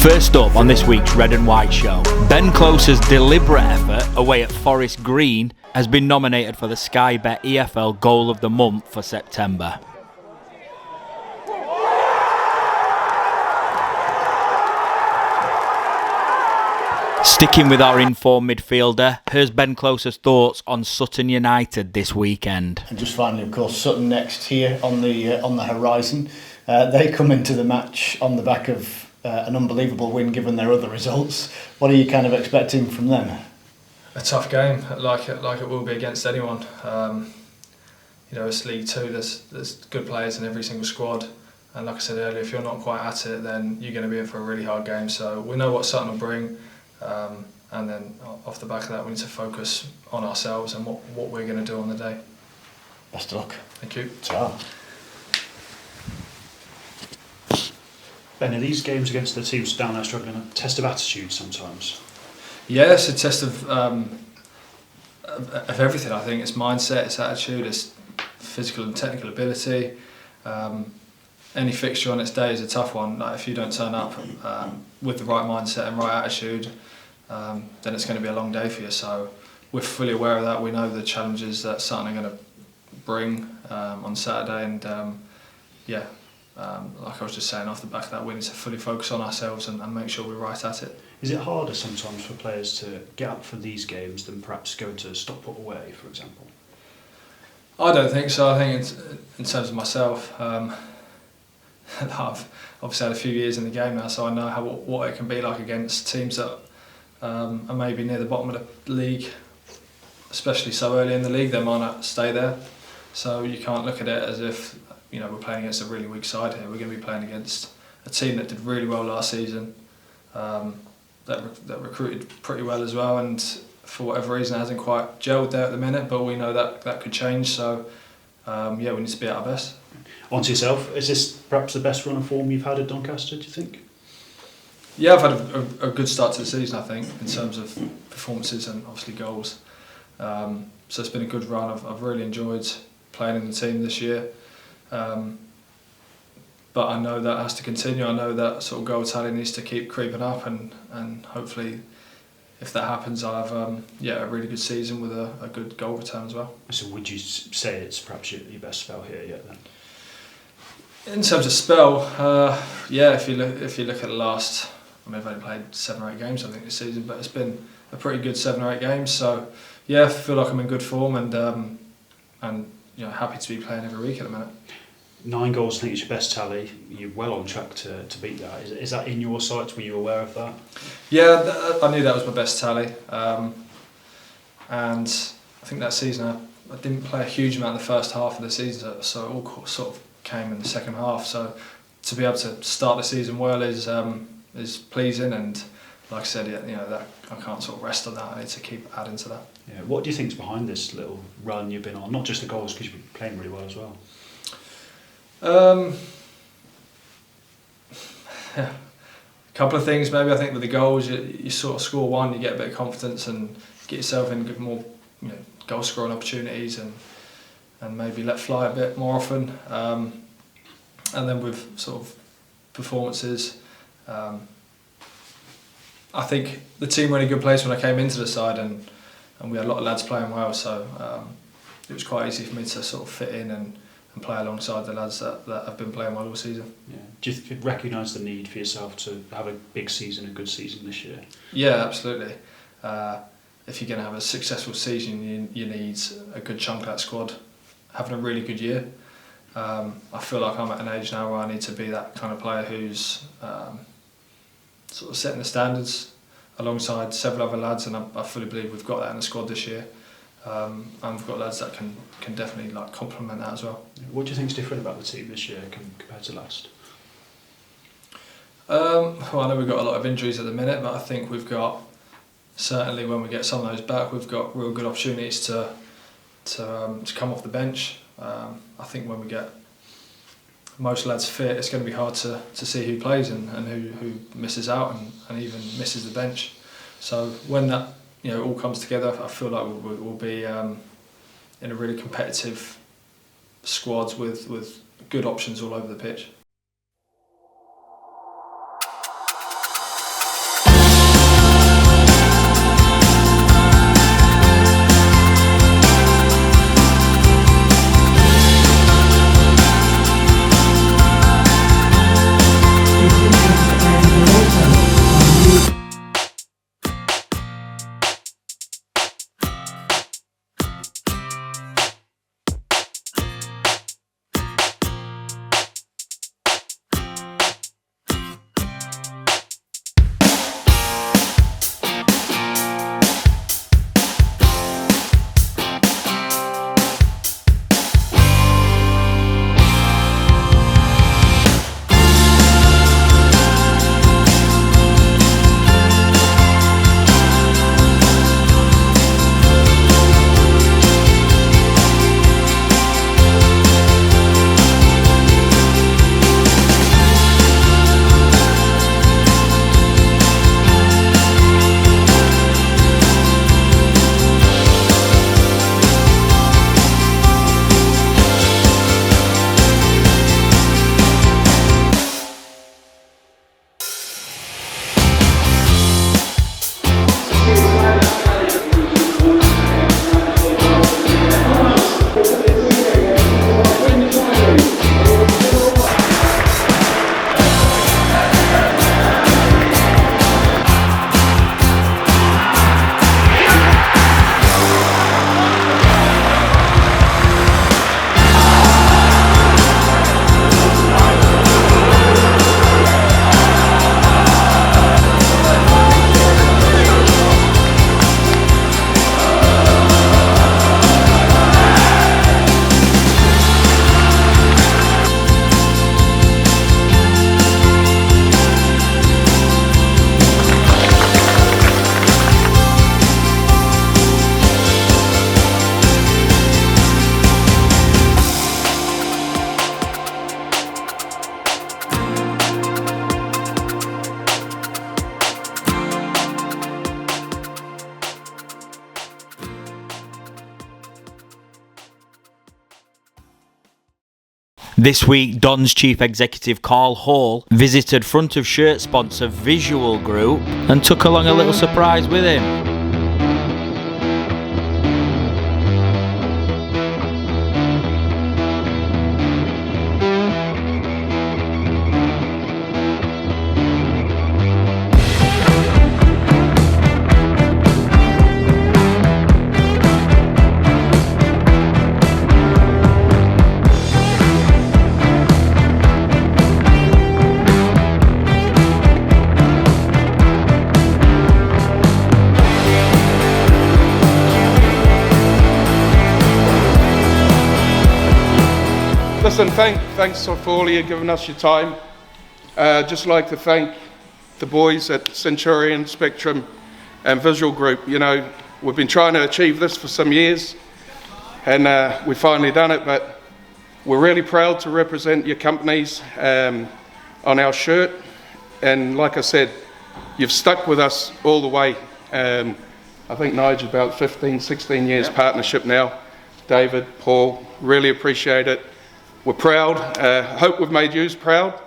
First up on this week's Red and White Show, Ben Close's deliberate effort away at Forest Green has been nominated for the Sky Bet EFL Goal of the Month for September. Sticking with our informed midfielder, here's Ben Close's thoughts on Sutton United this weekend. And just finally, of course, Sutton next here on the horizon. They come into the match on the back of an unbelievable win given their other results. What are you kind of expecting from them? A tough game, like it will be against anyone. It's League Two. There's good players in every single squad, and like I said earlier, if you're not quite at it, then you're going to be in for a really hard game. So we know what Sutton will bring, and then off the back of that, we need to focus on ourselves and what we're going to do on the day. Best of luck. Thank you. Ciao. Ben, are these games against the teams down there struggling a test of attitude sometimes? Yeah, it's a test of everything. I think it's mindset, it's attitude, it's physical and technical ability. Any fixture on its day is a tough one. Like if you don't turn up with the right mindset and right attitude, then it's going to be a long day for you. So we're fully aware of that. We know the challenges that Sutton are going to bring on Saturday, and like I was just saying, off the back of that, we need to fully focus on ourselves and make sure we're right at it. Is it harder sometimes for players to get up for these games than perhaps going to Stockport away, for example? I don't think so. I think in terms of myself, I've obviously had a few years in the game now, so I know what it can be like against teams that are maybe near the bottom of the league, especially so early in the league. They might not stay there, so you can't look at it as if we're playing against a really weak side here. We're going to be playing against a team that did really well last season, that recruited pretty well as well, and for whatever reason hasn't quite gelled there at the minute, but we know that could change, so we need to be at our best. On to yourself, is this perhaps the best run of form you've had at Doncaster, do you think? Yeah, I've had a good start to the season, I think, in terms of performances and obviously goals. So it's been a good run. I've really enjoyed playing in the team this year. But I know that has to continue. I know that sort of goal tally needs to keep creeping up, and hopefully, if that happens, I'll have a really good season with a good goal return as well. So would you say it's perhaps your best spell here yet then? In terms of spell, if you look at the last, I've only played 7 or 8 games I think this season, but it's been a pretty good 7 or 8 games. So I feel like I'm in good form and happy to be playing every week at the minute. 9 goals, I think, is your best tally. You're well on track to beat that. Is that in your sights? Were you aware of that? Yeah, I knew that was my best tally. And I think that season I didn't play a huge amount in the first half of the season, so it all sort of came in the second half. So to be able to start the season well is pleasing, and like I said, that I can't sort of rest on that. I need to keep adding to that. Yeah. What do you think's behind this little run you've been on? Not just the goals, because you've been playing really well as well. A couple of things maybe. I think with the goals, you sort of score one, you get a bit of confidence and get yourself in more goal scoring opportunities and maybe let fly a bit more often. And then with sort of performances, I think the team were in a good place when I came into the side, and we had a lot of lads playing well, so it was quite easy for me to sort of fit in and play alongside the lads that have been playing well all season. Yeah. Do you recognise the need for yourself to have a big season, a good season this year? Yeah, absolutely. If you're going to have a successful season, you need a good chunk of that squad having a really good year. I feel like I'm at an age now where I need to be that kind of player who's sort of setting the standards alongside several other lads, and I fully believe we've got that in the squad this year. And we've got lads that can definitely complement that as well. What do you think is different about the team this year compared to last? Well, I know we've got a lot of injuries at the minute, but I think we've got, certainly when we get some of those back, we've got real good opportunities to come off the bench. I think when we get most lads fit, it's going to be hard to see who plays and who misses out and even misses the bench. So when that all comes together, I feel like we'll be in a really competitive squads with good options all over the pitch. This week, Don's chief executive Carl Hall visited front of shirt sponsor Visual Group and took along a little surprise with him. Listen, thanks for all of you giving us your time. Just like to thank the boys at Centurion, Spectrum and Visual Group. You know, we've been trying to achieve this for some years and we've finally done it, but we're really proud to represent your companies on our shirt. And like I said, you've stuck with us all the way. I think Nigel, about 15, 16 years partnership now. David, Paul, really appreciate it. We're proud. Hope we've made you proud.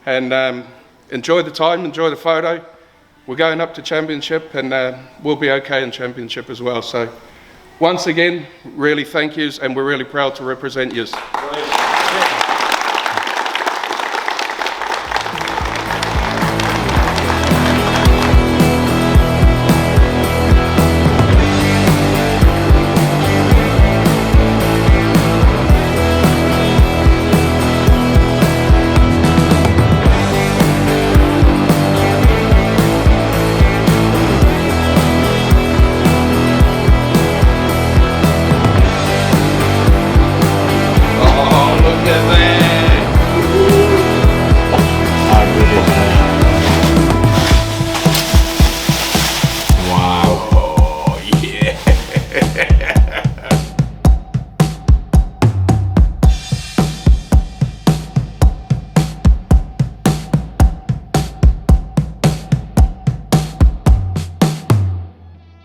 And enjoy the time, enjoy the photo. We're going up to Championship and we'll be okay in Championship as well. So once again, really thank yous, and we're really proud to represent yous.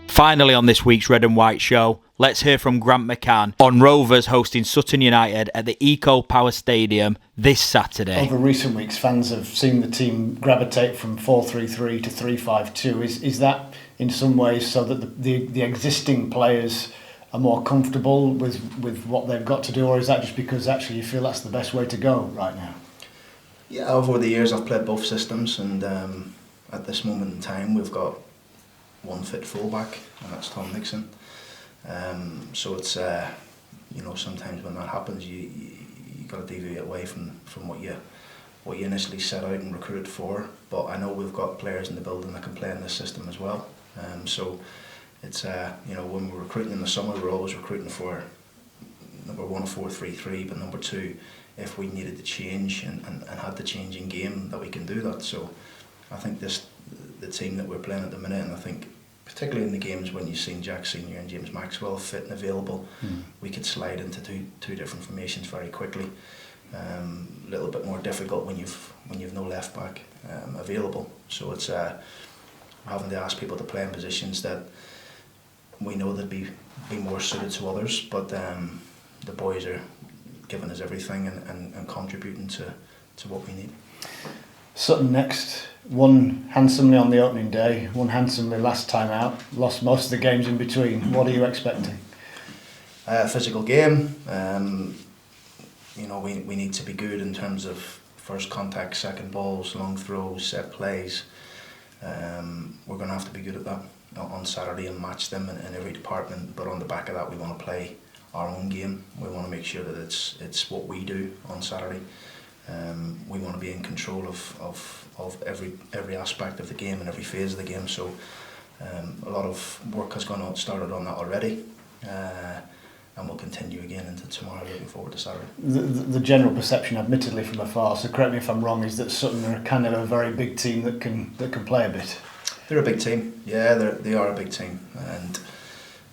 Finally on this week's Red and White show, let's hear from Grant McCann on Rovers hosting Sutton United at the Eco Power Stadium this Saturday. Over recent weeks, fans have seen the team gravitate from 4-3-3 to 3-5-2. Is that in some ways so that the existing players are more comfortable with what they've got to do, or is that just because actually you feel that's the best way to go right now? Yeah, over the years I've played both systems, and at this moment in time we've got one fit fullback, and that's Tom Nixon. So it's you know, sometimes when that happens, you got to deviate away from what you initially set out and recruited for. But I know we've got players in the building that can play in this system as well. So it's you know, when we're recruiting in the summer, we're always recruiting for number one, a 4-3-3, but number two, if we needed to change and had the changing game, that we can do that. So I think the team that we're playing at the minute, and I think particularly in the games when you've seen Jack Senior and James Maxwell fit and available, we could slide into two different formations very quickly. A little bit more difficult when you've no left back available. So it's having to ask people to play in positions that we know they'd be more suited to others, but the boys are giving us everything and contributing to what we need. Sutton next, won handsomely on the opening day, won handsomely last time out, lost most of the games in between. What are you expecting? Physical game. You know, we need to be good in terms of first contact, second balls, long throws, set plays. We're going to have to be good at that on Saturday and match them in every department. But on the back of that, we want to play our own game. We want to make sure that it's what we do on Saturday. We want to be in control of every aspect of the game and every phase of the game. So a lot of work has started on that already, and we'll continue again into tomorrow. Looking forward to Saturday. The general perception, admittedly from afar, so correct me if I'm wrong, is that Sutton are kind of a very big team that can play a bit. They're a big team. Yeah, they are a big team, and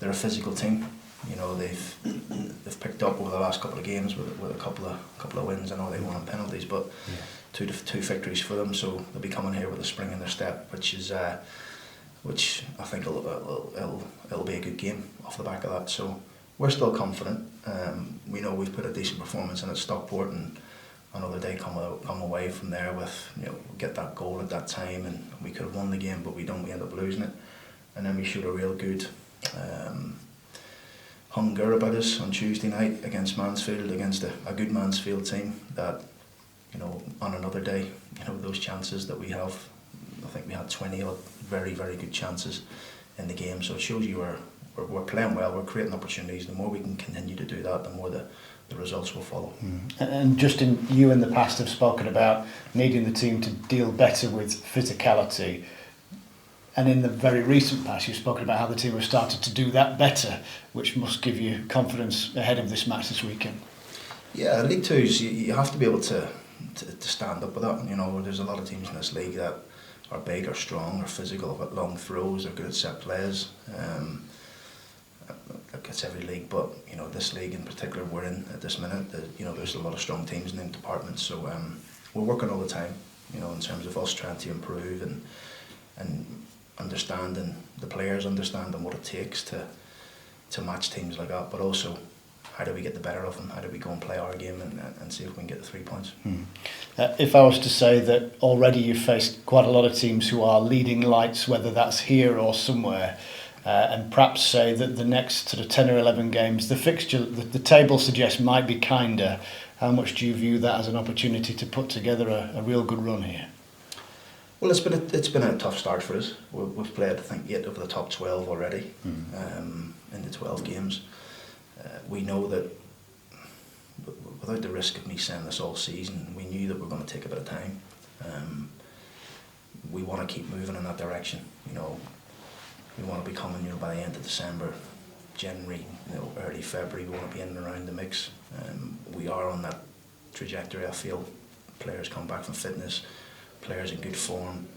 they're a physical team. You know, they've picked up over the last couple of games with a couple of wins. I know they won on penalties, but two victories for them. So they'll be coming here with a spring in their step, which I think it'll be a good game off the back of that. So we're still confident. We know we've put a decent performance in at Stockport, and another day come away from there with, you know, get that goal at that time, and we could have won the game, but we don't. We end up losing it, and then we showed a real good hunger about us on Tuesday night against Mansfield, against a good Mansfield team that, you know, on another day, you know, those chances that we have, I think we had 20 odd very, very good chances in the game. So it shows you we're playing well, we're creating opportunities. The more we can continue to do that, the more the results will follow. And Justin, you in the past have spoken about needing the team to deal better with physicality. And in the very recent past, you've spoken about how the team have started to do that better, which must give you confidence ahead of this match this weekend. Yeah, League Twos, you have to be able to stand up with that. You know, there's a lot of teams in this league that are big, or strong, or physical, got long throws, they're good at set plays. Like it's every league, but you know, this league in particular we're in at this minute, you know, there's a lot of strong teams in the department. So we're working all the time, you know, in terms of us trying to improve and understanding the players, understanding what it takes to match teams like that, but also how do we get the better of them, how do we go and play our game and see if we can get the 3 points. If I was to say that already you've faced quite a lot of teams who are leading lights, whether that's here or somewhere, and perhaps say that the next sort of 10 or 11 games, the fixture, the table suggests might be kinder, how much do you view that as an opportunity to put together a real good run here? Well, it's been a tough start for us. We've played, I think, 8 of the top 12 already in the 12 games. We know that without the risk of me saying this all season, we knew that we were going to take a bit of time. We want to keep moving in that direction. You know, we want to be coming, you know, by the end of December, January, you know, early February. We want to be in and around the mix. We are on that trajectory. I feel players come back from fitness, players in good form.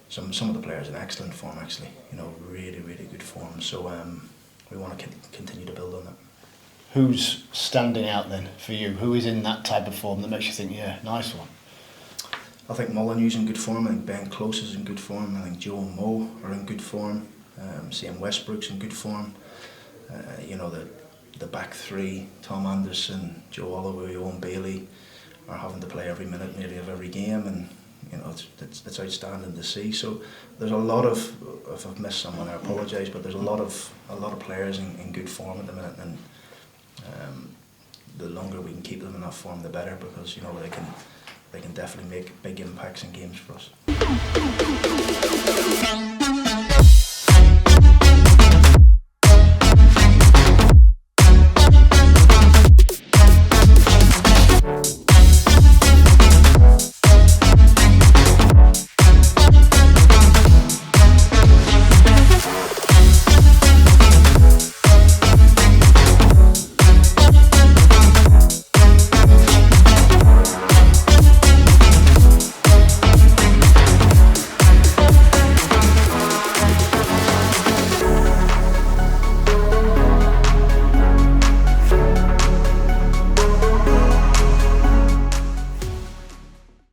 Some of the players in excellent form, actually. You know, really, really good form. So we want to continue to build on that. Who's standing out then for you? Who is in that type of form that makes you think, yeah, nice one? I think Molyneux's in good form. I think Ben Close is in good form. I think Joe and Mo are in good form. Sam Westbrook's in good form. You know, the back three, Tom Anderson, Joe Holloway, Owen Bailey, are having to play every minute nearly of every game, and you know, it's outstanding to see. So there's a lot of, if I've missed someone, I apologise, but there's a lot of players in good form at the minute, and the longer we can keep them in that form, the better, because you know they can definitely make big impacts in games for us.